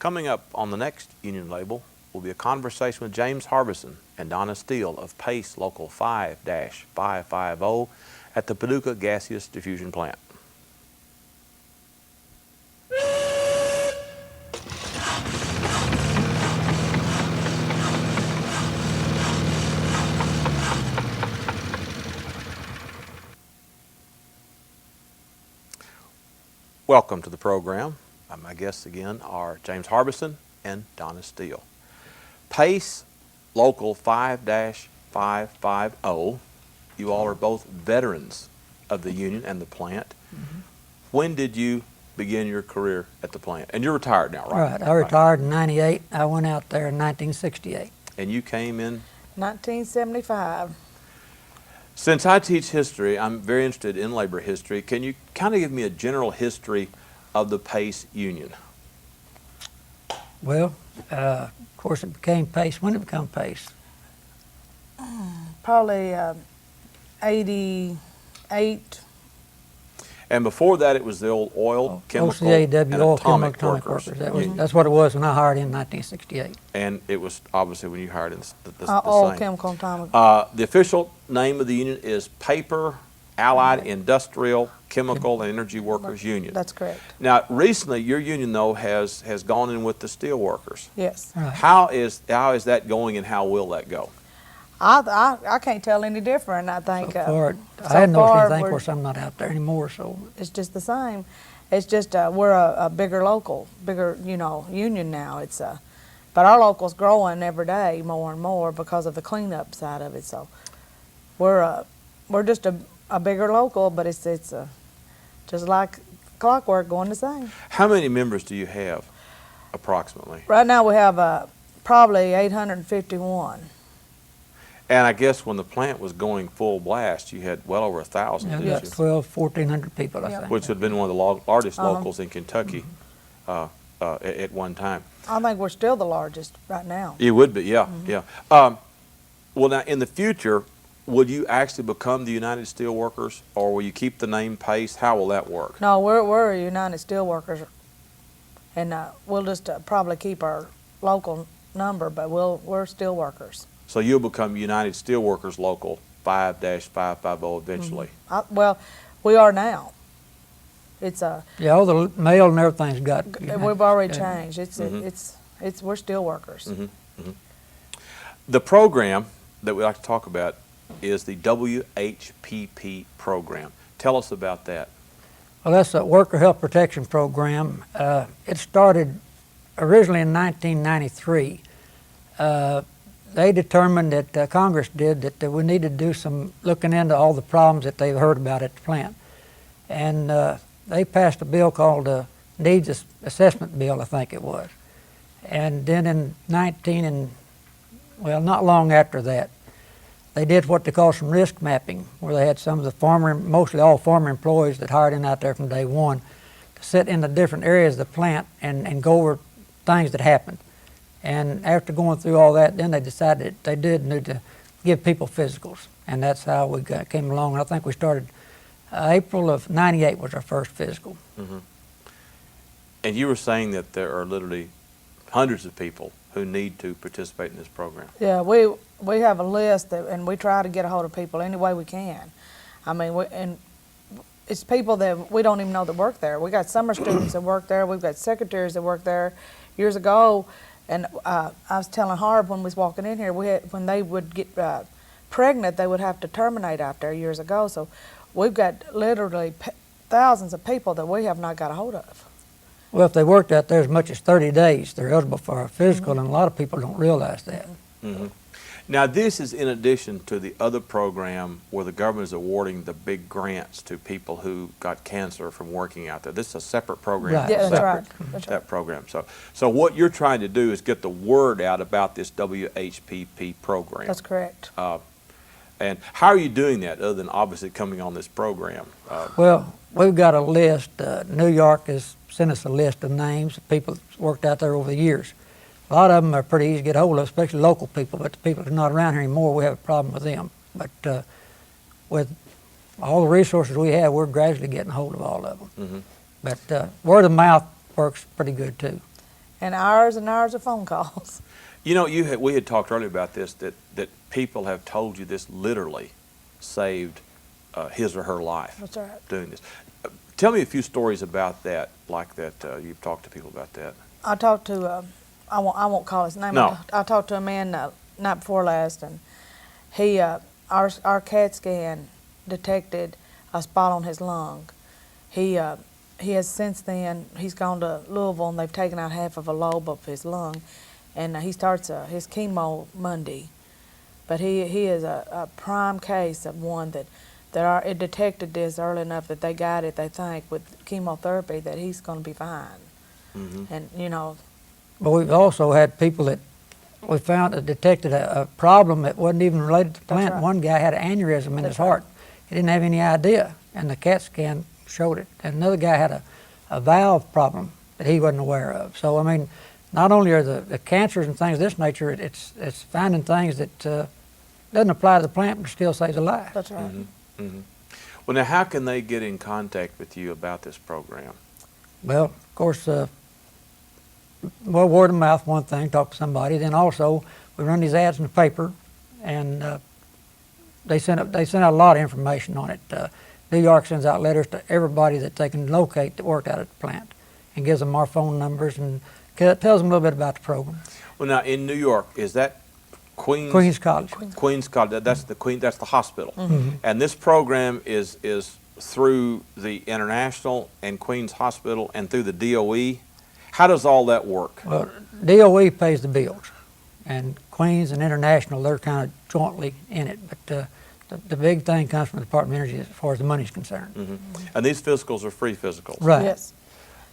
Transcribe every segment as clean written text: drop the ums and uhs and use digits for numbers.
Coming up on the next Union Label will be a conversation with James Harbison and Donna Steele of PACE Local 5-550 at the Paducah Gaseous Diffusion Plant. Welcome to the program. My guests again are James Harbison and Donna Steele. PACE Local 5-550, you all are both veterans of the union and the plant. Mm-hmm. When did you begin your career at the plant? And you're retired now, right? Right, I retired in '98. I went out there in 1968. And you came in? 1975. Since I teach history, I'm very interested in labor history. Can you kind of give me a general history of the PACE union? Well, of course it became PACE. When did it become PACE? Probably 88. And before that it was the old oil, chemical, OCAW, and Oil atomic Chemical workers. That's what it was when I hired in 1968. And it was obviously when you hired in the Oil, same. Chemical, Atomic. The official name of the union is Paper Allied Industrial Chemical and Energy Workers Union. That's correct. Now, recently, your union, though, has gone in with the steel workers. Yes. Right. How is that going, and how will that go? I can't tell any different. I think. So far, so I hadn't noticed far, anything. Of course, I'm not out there anymore, so. It's just the same. It's just we're a bigger local, bigger union now. It's but our local's growing every day more and more because of the cleanup side of it. So we're just a bigger local, but it's just like clockwork going the same. How many members do you have, approximately? Right now we have probably 851. And I guess when the plant was going full blast, you had well over 1,000, Yeah, didn't got you? 1,400 people, I Yep. think. Which would have been one of the largest locals in Kentucky at one time. I think we're still the largest right now. You would be, yeah, yeah. Well, now, in the future, will you actually become the United Steelworkers, or will you keep the name PACE? How will that work? No, we're United Steelworkers, and we'll just probably keep our local number, but we're steelworkers. So you'll become United Steelworkers Local 5-550 eventually. Well, we are now. It's Yeah, all the mail and everything's got. we've already changed. It's we're steelworkers. The program that we like to talk about is the WHPP program. Tell us about that. Well, that's a Worker Health Protection Program. It started originally in 1993. They determined that Congress did that we needed to do some looking into all the problems that they've heard about at the plant. And they passed a bill called the Needs Assessment Bill, I think it was. And then in not long after that, they did what they call some risk mapping, where they had some of the mostly all former employees that hired in out there from day one, to sit in the different areas of the plant and go over things that happened. And after going through all that, then they decided they did need to give people physicals, and that's how we came along. And I think we started April of '98 was our first physical. And you were saying that there are literally hundreds of people who need to participate in this program. Yeah, we have a list, and we try to get a hold of people any way we can. I mean, and it's people that we don't even know that work there. We got summer students that work there. We've got secretaries that work there. Years ago, and I was telling Harb when we was walking in here, when they would get pregnant, they would have to terminate out there years ago. So we've got literally thousands of people that we have not got a hold of. Well, if they worked out there as much as 30 days, they're eligible for a physical, and a lot of people don't realize that. Now, this is in addition to the other program where the government is awarding the big grants to people who got cancer from working out there. This is a separate program. Right. Yeah, that's right. That program. So what you're trying to do is get the word out about this WHPP program. That's correct. And how are you doing that, other than obviously coming on this program? Well, we've got a list. New York has sent us a list of names of people that's worked out there over the years. A lot of them are pretty easy to get hold of, especially local people, but the people that are not around here anymore, we have a problem with them. But with all the resources we have, we're gradually getting hold of all of them. But word of mouth works pretty good too. and hours of phone calls. You know, we had talked earlier about this, that people have told you this literally saved his or her life. That's right. Doing this. Tell me a few stories about that, like that you've talked to people about that. I talked to, I won't call his name. No. I talked to a man night before last, and he, our CAT scan detected a spot on his lung. He has since then, he's gone to Louisville and they've taken out half of a lobe of his lung, and he starts his chemo Monday. But he is a prime case of one that it detected this early enough that they got it, they think, with chemotherapy, that he's going to be fine. Mm-hmm. And, you know. But we've also had people that we found that detected a problem that wasn't even related to the plant. right. One guy had an aneurysm in his That's heart. right. He didn't have any idea, and the CAT scan showed it. And another guy had a valve problem that he wasn't aware of. So, I mean, not only are the cancers and things of this nature, it's finding things that doesn't apply to the plant but still saves a life. That's right. Mm-hmm. Mm-hmm. Well, now, how can they get in contact with you about this program? Well, of course, word of mouth, one thing, talk to somebody. Then also, we run these ads in the paper, and they send out a lot of information on it. New York sends out letters to everybody that they can locate that worked out at the plant, and gives them our phone numbers and tells them a little bit about the program. Well, now, in New York, is that Queens College. Queens College. That's the hospital. Mm-hmm. And this program is through the International and Queens Hospital and through the DOE. How does all that work? Well, DOE pays the bills, and Queens and International, they're kind of jointly in it. But the big thing comes from the Department of Energy as far as the money's concerned. Mm-hmm. And these physicals are free physicals. Right. Yes.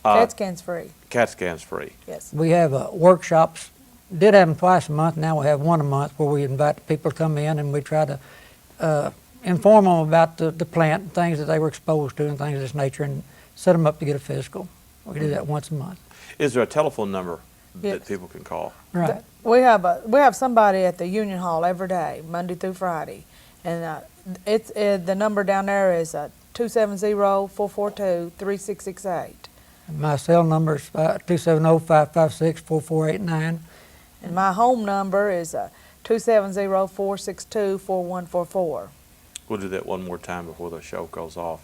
CAT scan's free. CAT scan's free. Yes. We have workshops. Did have them twice a month. Now we have one a month where we invite people to come in and we try to inform them about the plant and things that they were exposed to and things of this nature, and set them up to get a physical. We do that once a month. Is there a telephone number Yes. that people can call? Right. We have somebody at the Union Hall every day, Monday through Friday, and the number down there is 270-442-3668. My cell number is 270-556-4489. And my home number is 270-462-4144. We'll do that one more time before the show goes off.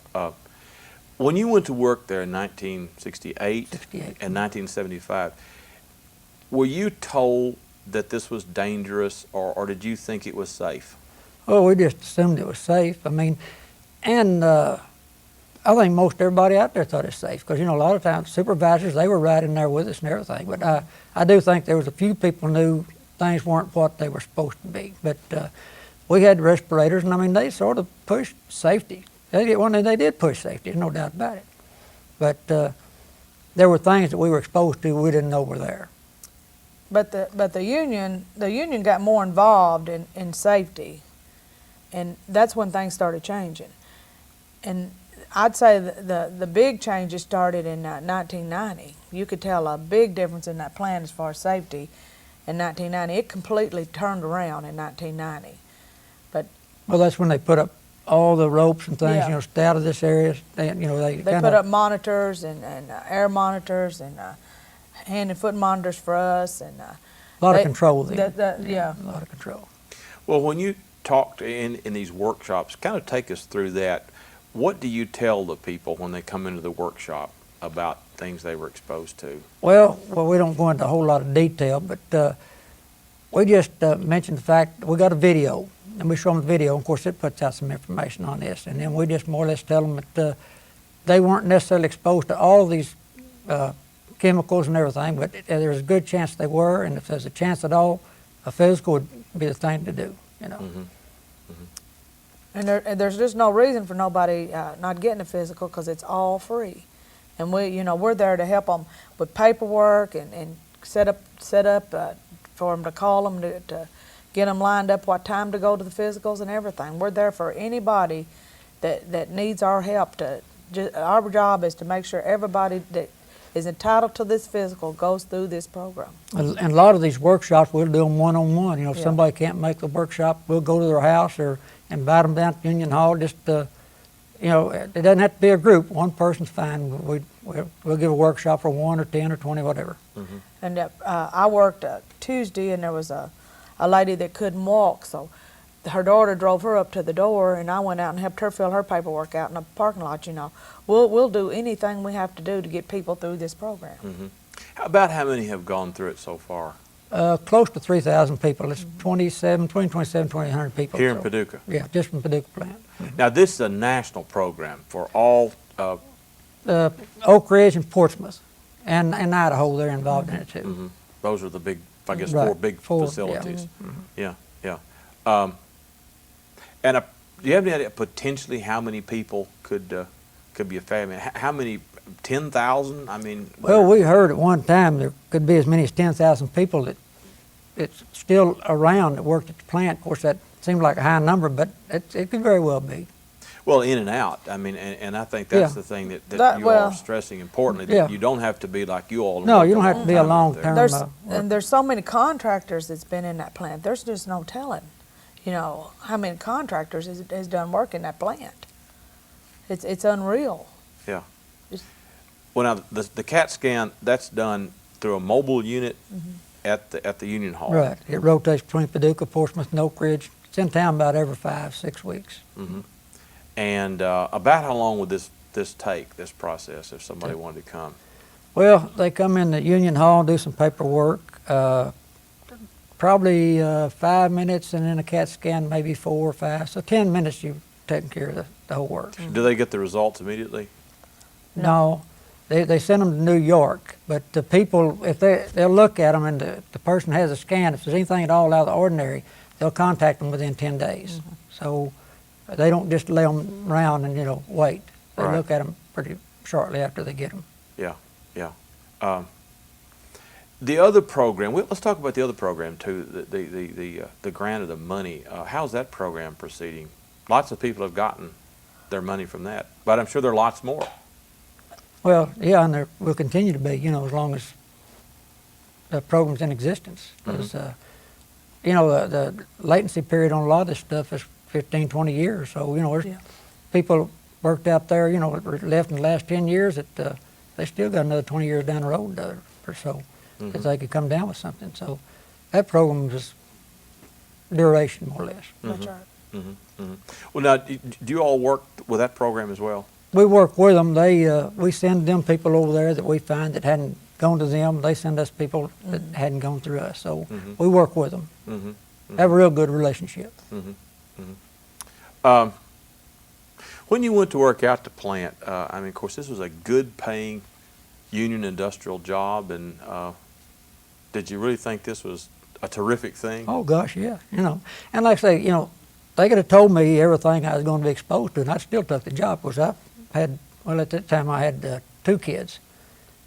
When you went to work there in 1968 and 1975, were you told that this was dangerous, or did you think it was safe? Oh, we just assumed it was safe. I mean, and I think most everybody out there thought it was safe, because, you know, a lot of times supervisors, they were right in there with us and everything. But I do think there was a few people knew things weren't what they were supposed to be. But we had respirators, and I mean, they sort of pushed safety. They did push safety, there's no doubt about it. But there were things that we were exposed to we didn't know were there. But the union got more involved in safety, and that's when things started changing. And I'd say the big changes started in 1990. You could tell a big difference in that plant as far as safety in 1990. It completely turned around in 1990. But Well, that's when they put up all the ropes and things, Yeah. you know, stay out of this area. They they kind put up of monitors and air monitors and hand and foot monitors for us, and a lot of control then. yeah. A lot of control. Well, when you talked in these workshops, kind of take us through that. What do you tell the people when they come into the workshop about things they were exposed to? Well, we don't go into a whole lot of detail, but we just mentioned the fact that we got a video, and we show them the video. Of course, it puts out some information on this, and then we just more or less tell them that they weren't necessarily exposed to all these chemicals and everything, but there's a good chance they were, and if there's a chance at all, a physical would be the thing to do, you know. Mm-hmm. And there's just no reason for nobody not getting a physical, because it's all free. And we're there to help them with paperwork and set up for them to call them to get them lined up what time to go to the physicals and everything. We're there for anybody that needs our help. Our job is to make sure everybody that is entitled to this physical goes through this program. And a lot of these workshops, we'll do them one-on-one. You know, if Yeah. somebody can't make the workshop, we'll go to their house or invite them down to Union Hall just to you know, it doesn't have to be a group. One person's fine. We'll give a workshop for 1 or 10 or 20, whatever. And I worked Tuesday, and there was a lady that couldn't walk, so her daughter drove her up to the door, and I went out and helped her fill her paperwork out in the parking lot. You know, we'll do anything we have to do to get people through this program. About how many have gone through it so far? Close to 3,000 27, 2,800 people. Here in so, Paducah? Yeah, just from Paducah plant. Now, this is a national program for all, Oak Ridge and Portsmouth, and Idaho, they're involved in it too. those are the big, I guess, Right. four big Four, yeah. facilities. Yeah, yeah. And do you have any idea potentially how many people could be affected? I mean, how many, 10,000? I mean. Well, we heard at one time there could be as many as 10,000 people that it's still around that worked at the plant. Of course, that seemed like a high number, but it could very well be. Well, in and out. I mean, and I think that's Yeah. the thing that you all Well, are stressing importantly, that Yeah. you don't have to be like you all. and No, work you don't a have to be a time long out there. term. There's work. and there's so many contractors that's been in that plant. There's just no telling, you know, how many contractors has done work in that plant. It's unreal. Yeah. It's- Well, now, the CAT scan, that's done through a mobile unit at the Union Hall. Right. It rotates between Paducah, Portsmouth, and Oak Ridge. It's in town about every 5-6 weeks. And about how long would this take, this process, if somebody wanted to come? Well, they come in the Union Hall, do some paperwork, probably 5 minutes, and then a CAT scan maybe 4 or 5. So 10 minutes you've taken care of the whole works. Do they get the results immediately? No, they send them to New York, but the people, if they'll look at them and the person has a scan, if there's anything at all out of the ordinary, they'll contact them within 10 days. So they don't just lay them around and, you know, wait. They Right. look at them pretty shortly after they get them. Yeah, yeah. The other program, let's talk about the other program too, the grant of the money. How's that program proceeding? Lots of people have gotten their money from that, but I'm sure there are lots more. Well, yeah, and there will continue to be, you know, as long as the program's in existence. Because, you know, the latency period on a lot of this stuff is 15, 20 years. So, you know, there's Yeah. people worked out there, you know, that were left in the last 10 years that they still got another 20 years down the road or so that they could come down with something. So that program is duration, more or less. That's right. Well, now, do you all work with that program as well? We work with them. We send them people over there that we find that hadn't gone to them. They send us people that hadn't gone through us. So we work with them. Have a real good relationship. When you went to work out the plant, I mean, of course, this was a good-paying union industrial job, and did you really think this was a terrific thing? Oh gosh, yeah. You know, and like I say, you know, they could have told me everything I was going to be exposed to, and I still took the job because I had, well, at that time I had 2 kids,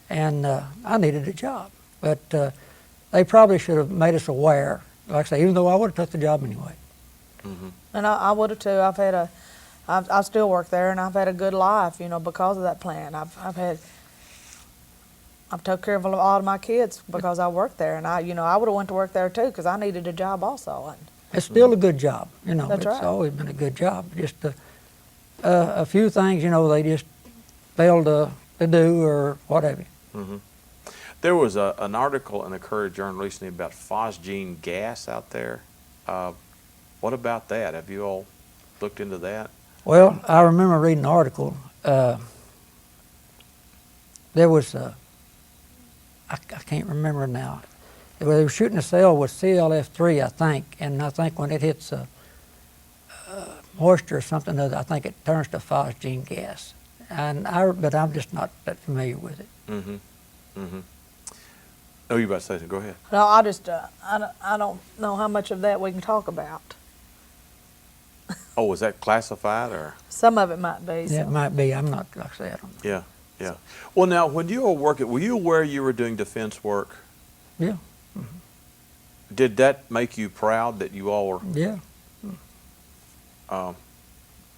and I needed a job. But they probably should have made us aware. Like I say, even though I would have took the job anyway. And I would have too. I still work there, and I've had a good life, you know, because of that plant. I've took care of a lot of my kids because I worked there, and I would have went to work there too because I needed a job also. And It's still a good job, you know. That's it's right. always been a good job. Just a few things, you know, they just failed to do or whatever. There was an article in the Courier Journal recently about phosgene gas out there. What about that? Have you all looked into that? Well, I remember reading an article. There was I can't remember now. They were shooting a cell with CLF3, I think, and I think when it hits moisture or something, I think it turns to phosgene gas. But I'm just not that familiar with it. Oh, you about to say something? Go ahead. no, I don't know how much of that we can talk about. Oh, was that classified or? Some of it might be. Yeah, it So. might be. I'm not, like I say, I don't know. Yeah, yeah. Well, now, when you all were you aware you were doing defense work? Yeah, Did that make you proud that you all were? yeah. Um,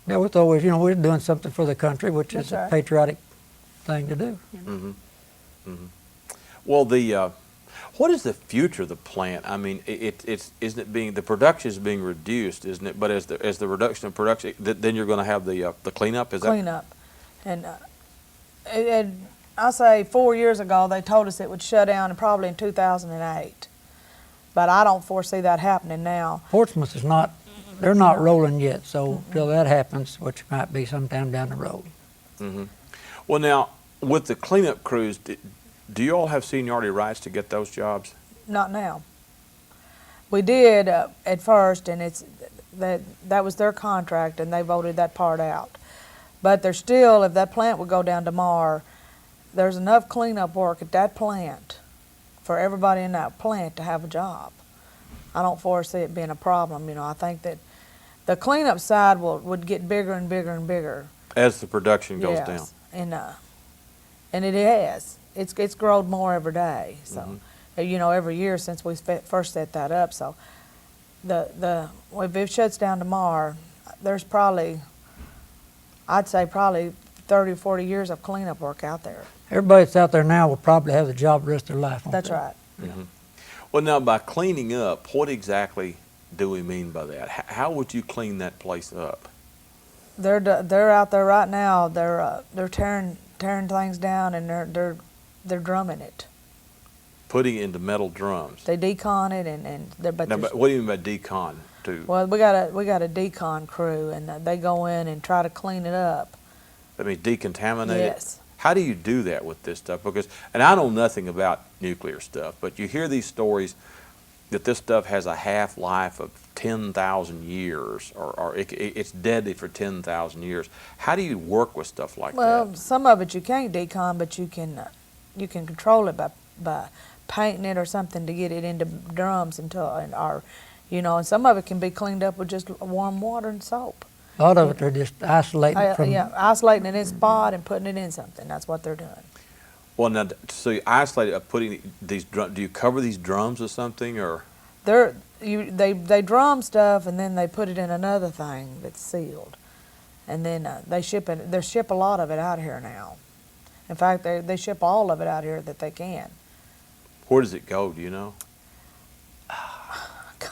Yeah, we thought, you know, we were doing something for the country, which is That's a right. patriotic thing to do. Well, What is the future of the plant? I mean, isn't it being, the production is being reduced, isn't it? But as the reduction of production, then you're going to have the cleanup. Is that Cleanup. And I say 4 years ago, they told us it would shut down probably in 2008. But I don't foresee that happening now. Portsmouth is not, they're not rolling yet, so till that happens, which might be sometime down the road. Mm-hmm. Well, now with the cleanup crews, do you all have seniority rights to get those jobs? Not now. We did at first, and that was their contract, and they voted that part out. But there's still, if that plant would go down tomorrow, there's enough cleanup work at that plant for everybody in that plant to have a job. I don't foresee it being a problem. You know, I think that the cleanup side would get bigger and bigger and bigger As the production goes down. And it has. It's grown more every day. So, you know, every year since we first set that up. So, if it shuts down tomorrow, there's probably, I'd say probably 30 or 40 years of cleanup work out there. Everybody that's out there now will probably have the job the rest of their life. won't That's they? right. Mm-hmm. Well, now by cleaning up, what exactly do we mean by that? How would you clean that place up? They're out there right now. They're tearing things down, and they're drumming it. Putting it into metal drums. They decon it, and Now, but what do you mean by decon? Well, we got a decon crew, and they go in and try to clean it up. I mean, decontaminate it? Yes. How do you do that with this stuff? Because, and I know nothing about nuclear stuff, but you hear these stories that this stuff has a half-life of 10,000 years, or it's deadly for 10,000 years. How do you work with stuff like that? Well, some of it you can't decon, but you can control it by painting it or something to get it into drums or you know, and some of it can be cleaned up with just warm water and soap. A lot of it they're just isolating from. Yeah, isolating it in a spot and putting it in something. That's what they're doing. Well, now, so you isolate it, putting these drums, do you cover these drums with something, or? They drum stuff, and then they put it in another thing that's sealed, and then they ship it. They ship a lot of it out here now. In fact, they ship all of it out here that they can. Where does it go? Do you know?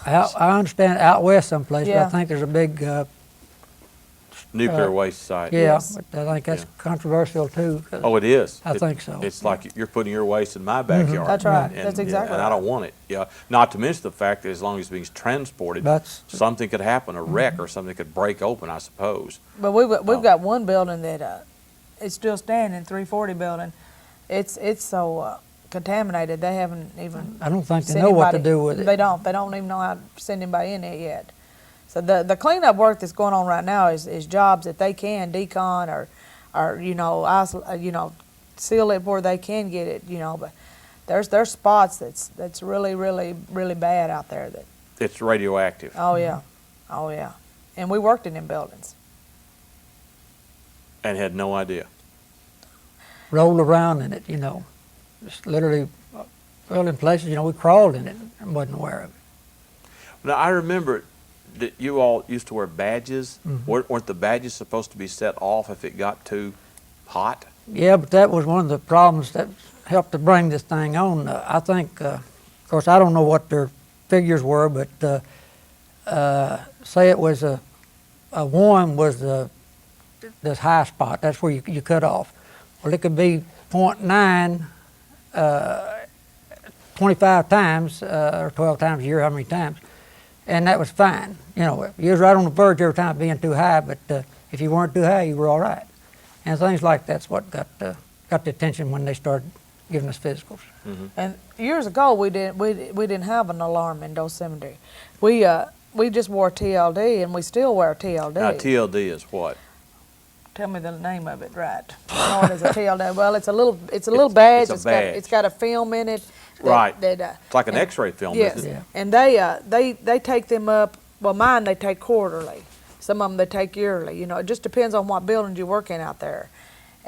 I understand out west someplace, Yeah. but I think there's a big. Nuclear waste site. Yeah, Yes. but I think that's Yeah. controversial too. 'Cause Oh, it is. I think so. It's like you're putting your waste in my backyard. That's right. And, That's exactly and I right. don't want it. Yeah. Not to mention the fact that as long as it's being transported, That's- something could happen, a wreck or something could break open, I suppose. But we've got one building that it's still standing, 340 building. It's so contaminated. They haven't even. I don't think they sent know what to anybody- do with it. They don't. They don't even know how to send anybody in there yet. So the cleanup work that's going on right now is jobs that they can decon or you know seal it where they can get it, you know. But there's spots that's really bad out there that. It's radioactive. Oh yeah, oh yeah, and we worked in them buildings. And had no idea. Rolled around in it, you know. Just literally, well, in places, you know, we crawled in it and wasn't aware of it. Now, I remember that you all used to wear badges. Weren't the badges supposed to be set off if it got too hot? Yeah, but that was one of the problems that helped to bring this thing on. I think, of course, I don't know what their figures were, but say it was a one was this high spot. That's where you cut off. Well, it could be 0.9, 25 times or 12 times a year, how many times, and that was fine. You know, you was right on the verge every time of being too high, but if you weren't too high, you were all right. And things like that's what got the attention when they started giving us physicals. And years ago, we didn't have an alarm in Dole Cemetery. We just wore TLD, and we still wear TLD. Now, TLD is what? Tell me the name of it, right? I know it is a TLD. Well, it's a little badge. It's a badge. It's got a film in it. Right. It's like an X-ray film, Yes. isn't it? Yeah. And they take them up. Well, mine they take quarterly. Some of them they take yearly. You know, it just depends on what buildings you work in out there.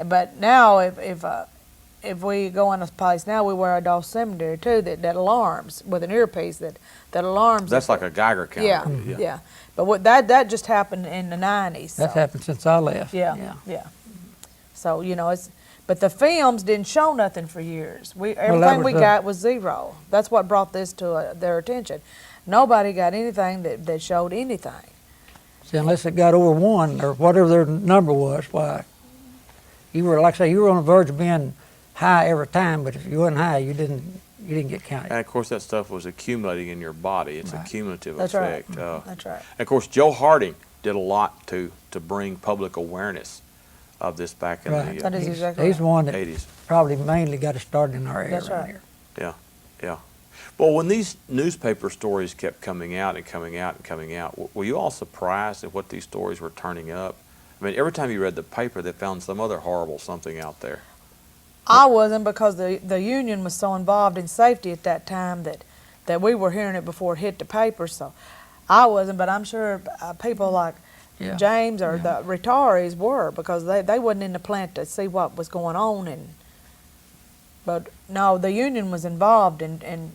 But now, if we go in a place now, we wear a Dole Cemetery too that alarms with an earpiece that alarms. That's like a Geiger counter. Yeah. But that just happened in the 90s. That's so. happened since I left. Yeah. So you know But the films didn't show nothing for years. Everything was we the- got was zero. That's what brought this to their attention. Nobody got anything that showed anything. See, unless it got over 1 or whatever their number was, why, you were, like I say, you were on the verge of being high every time, but if you wasn't high, you didn't get counted. And of course, that stuff was accumulating in your body. It's a Right. cumulative That's right. effect. That's right. And of course, Joe Harding did a lot to bring public awareness of this back in Right. That the is He's- exactly He's right. the one that 80s. probably mainly got us started in our area That's around right. here. Yeah, yeah. Well, when these newspaper stories kept coming out and coming out and coming out, were you all surprised at what these stories were turning up? I mean, every time you read the paper, they found some other horrible something out there. I wasn't, because the union was so involved in safety at that time that we were hearing it before it hit the paper. So I wasn't, but I'm sure people like Yeah. James or Yeah. the retirees were, because they wasn't in the plant to see what was going on. But no, the union was involved in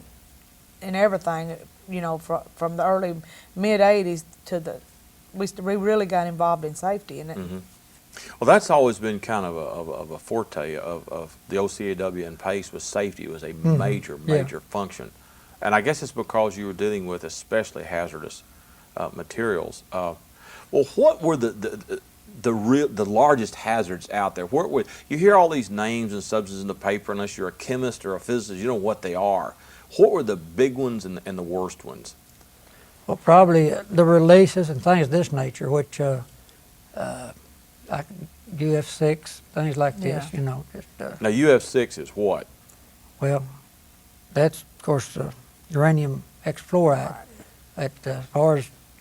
everything, you know, from the early mid-'80s to we really got involved in safety in it. Mhm. Well, that's always been kind of a forte of the OCAW and PACE was safety. It was a major, Yeah. major function. And I guess it's because you were dealing with especially hazardous materials. Well, what were the largest hazards out there? You hear all these names and substances in the paper, unless you're a chemist or a physicist, you know what they are. What were the big ones and the worst ones? Well, probably the releases and things of this nature, which like UF6, things like this, Yeah. you know. Just, Now, UF6 is what? well, that's of course uranium hexafluoride.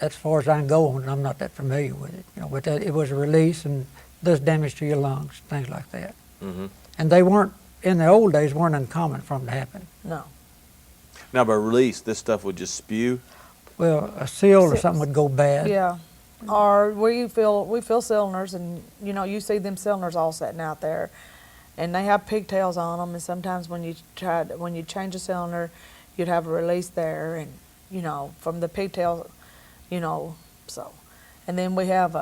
As far as I can go on it, I'm not that familiar with it. You know, but it was a release and does damage to your lungs, things like that. Mm-hmm. And they weren't in the old days weren't uncommon for them to happen. No. Now, by release, this stuff would just spew? Well, a seal or Seals. something would go bad. Yeah. Or we fill cylinders, and you know, you see them cylinders all sitting out there, and they have pigtails on them. And sometimes when you change a cylinder, you'd have a release there, and you know, from the pigtail, you know, so. And then we have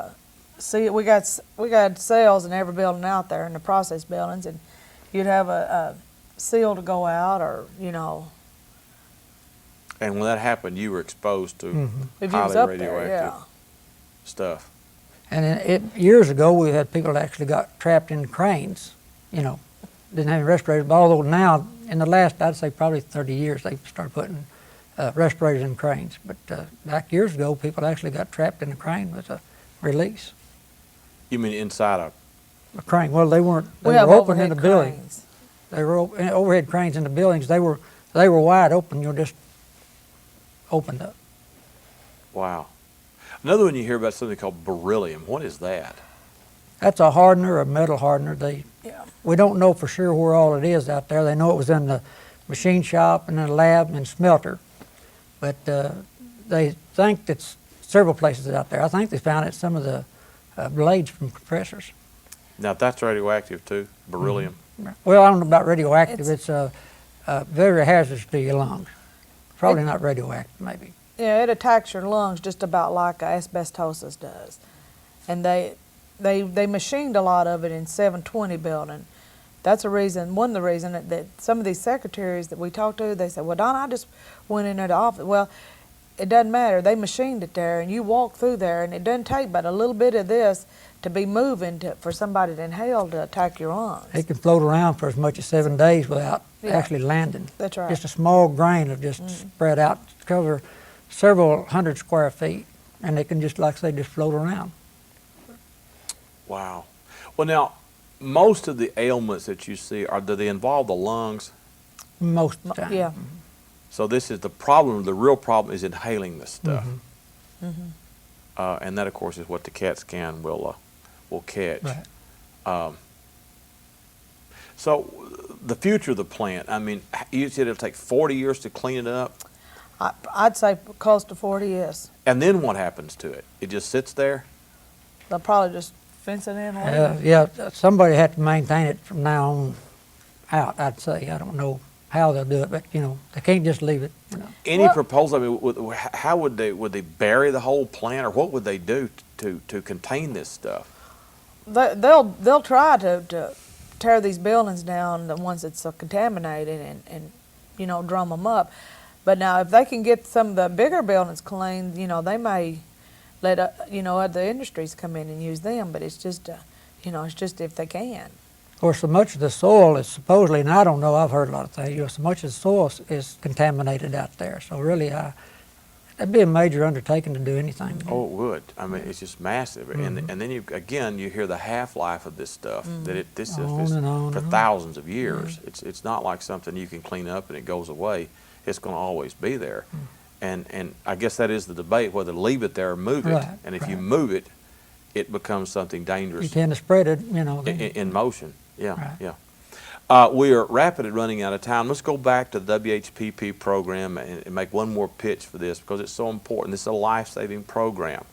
we got cells in every building out there in the process buildings, and you'd have a seal to go out, or you know. And when that happened, you were exposed to If you was highly up radioactive there, yeah. stuff. And years ago, we had people that actually got trapped in cranes, you know, didn't have any respirators. But although now, in the last, I'd say probably 30 years, they started putting respirators in cranes. But back years ago, people actually got trapped in a crane with a release. You mean inside A crane. Well, they weren't. They We have were open in overhead the building. cranes. They were overhead cranes in the buildings. They were wide open. You're just opened up. wow. Another one you hear about something called beryllium. What is that? That's a hardener, a metal hardener. Yeah. We don't know for sure where all it is out there. They know it was in the machine shop and in the lab and smelter, but they think it's several places out there. I think they found it in some of the blades from compressors. Now, that's radioactive too, beryllium. Well, I don't know about radioactive. It's- It's very hazardous to your lungs. Probably not radioactive, maybe. Yeah, it attacks your lungs just about like asbestosis does. And they machined a lot of it in 720 building. That's one of the reasons that some of these secretaries that we talked to, they said, well, Donna, I just went in there to office. Well, it doesn't matter. They machined it there, and you walk through there, and it doesn't take but a little bit of this to be moving for somebody to inhale to attack your lungs. It can float around for as much as 7 days without Yeah. actually landing. That's right. Just a small grain will just spread out to cover several hundred square feet, and it can just, like I say, just float around. Wow. Well, now, most of the ailments that you see, do they involve the lungs? Most of the time. Yeah. So this is the problem. The real problem is inhaling this stuff. And that, of course, is what the CAT scan will catch. Right. So the future of the plant, I mean, you said it'll take 40 years to clean it up, I'd say close to 40 years. and then what happens to it? It just sits there? They'll probably just fence it in. and leave it. Yeah, somebody had to maintain it from now on out, I'd say. I don't know how they'll do it, but, you know, they can't just leave it. You know. Any Well- proposal, I mean, how would they bury the whole plant, or what would they do to contain this stuff? They'll try to tear these buildings down, the ones that's so contaminated, and drum them up. But now, if they can get some of the bigger buildings cleaned, they may let other industries come in and use them. But it's just, it's just if they can. Of course, so much of the soil is supposedly, and I don't know, I've heard a lot of things, so much of the soil is contaminated out there. So really, that'd be a major undertaking to do anything. Oh, it would. I mean, it's just massive. And then you hear the half-life of this stuff, that this stuff is for thousands of years. It's not like something you can clean up and it goes away. It's going to always be there. And I guess that is the debate, whether to leave it there or move it. Right, And if you move it, it becomes something dangerous. You tend to spread it, in motion. Yeah, Right. yeah. We are rapidly running out of time. Let's go back to the WHPP program and make one more pitch for this because it's so important. This is a life-saving program.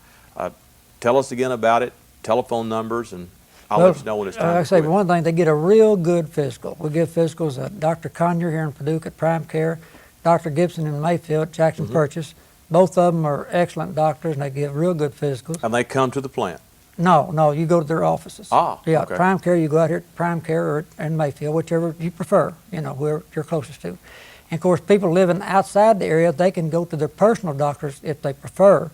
Tell us again about it, telephone numbers, and I'll let you know when it's time Like I to say, quit. one thing, they get a real good physical. We give physicals at Dr. Conyer here in Paducah at Prime Care, Dr. Gibson in Mayfield, Jackson Purchase. Both of them are excellent doctors, and they give real good physicals. And they come to the plant. No, you go to their offices. Ah, yeah, okay. Prime Care, you go out here at Prime Care or in Mayfield, whichever you prefer, where you're closest to. And of course, people living outside the area, they can go to their personal doctors if they prefer,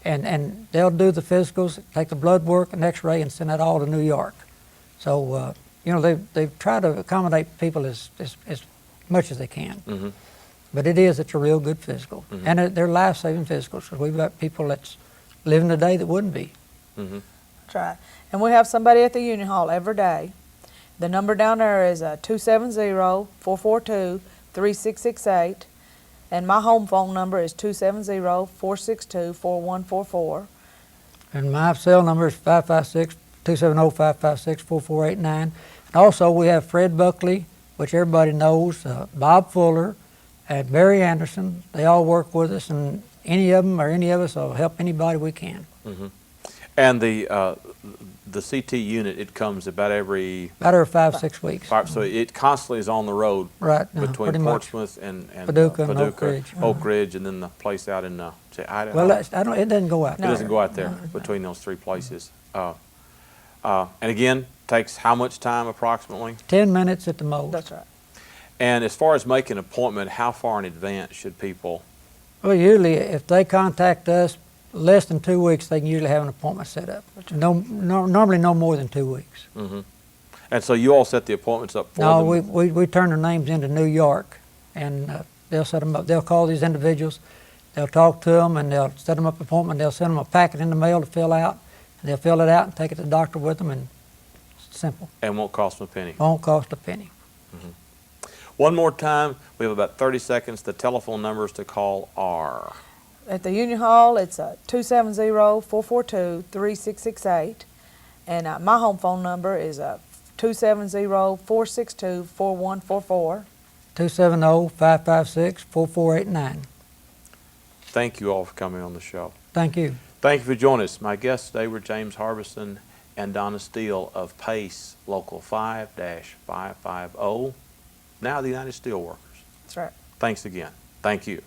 and they'll do the physicals, take the blood work, an x-ray, and send that all to New York. So, they've tried to accommodate people as much as they can. But it's a real good physical. And they're life-saving physicals, because we've got people that's living today that wouldn't be. That's right. And we have somebody at the Union Hall every day. The number down there is 270-442-3668. And my home phone number is 270-462-4144. And my cell number is 270-556-4489. And also we have Fred Buckley, which everybody knows, Bob Fuller, and Barry Anderson. They all work with us, and any of them or any of us will help anybody we can. And the CT unit, it comes about every... About every 5-6 weeks. So it constantly is on the road. Right, between pretty much. Portsmouth and Paducah and Oak Ridge. Oak Ridge, and then the place out in Idaho. Well, it doesn't go out It there. doesn't go out there between those three places. And again, takes how much time approximately? 10 minutes at the most. That's right. And as far as making an appointment, how far in advance should people? Well, usually if they contact us less than 2 weeks, they can usually have an appointment set up. Normally no more than 2 weeks. And so you all set the appointments up for No, them? we turn their names into New York, and they'll set them up. They'll call these individuals, they'll talk to them, and they'll set them up an appointment. They'll send them a packet in the mail to fill out, and they'll fill it out and take it to the doctor with them, and it's simple. And won't cost them a penny? Won't cost a penny. One more time, we have about 30 seconds. The telephone numbers to call are? At the Union Hall, it's 270-442-3668. And my home phone number is 270-462-4144. 270-556-4489. Thank you all for coming on the show. Thank you. Thank you for joining us. My guests today were James Harbison and Donna Steele of PACE Local 5-550, now the United Steelworkers. That's right. Thanks again. Thank you.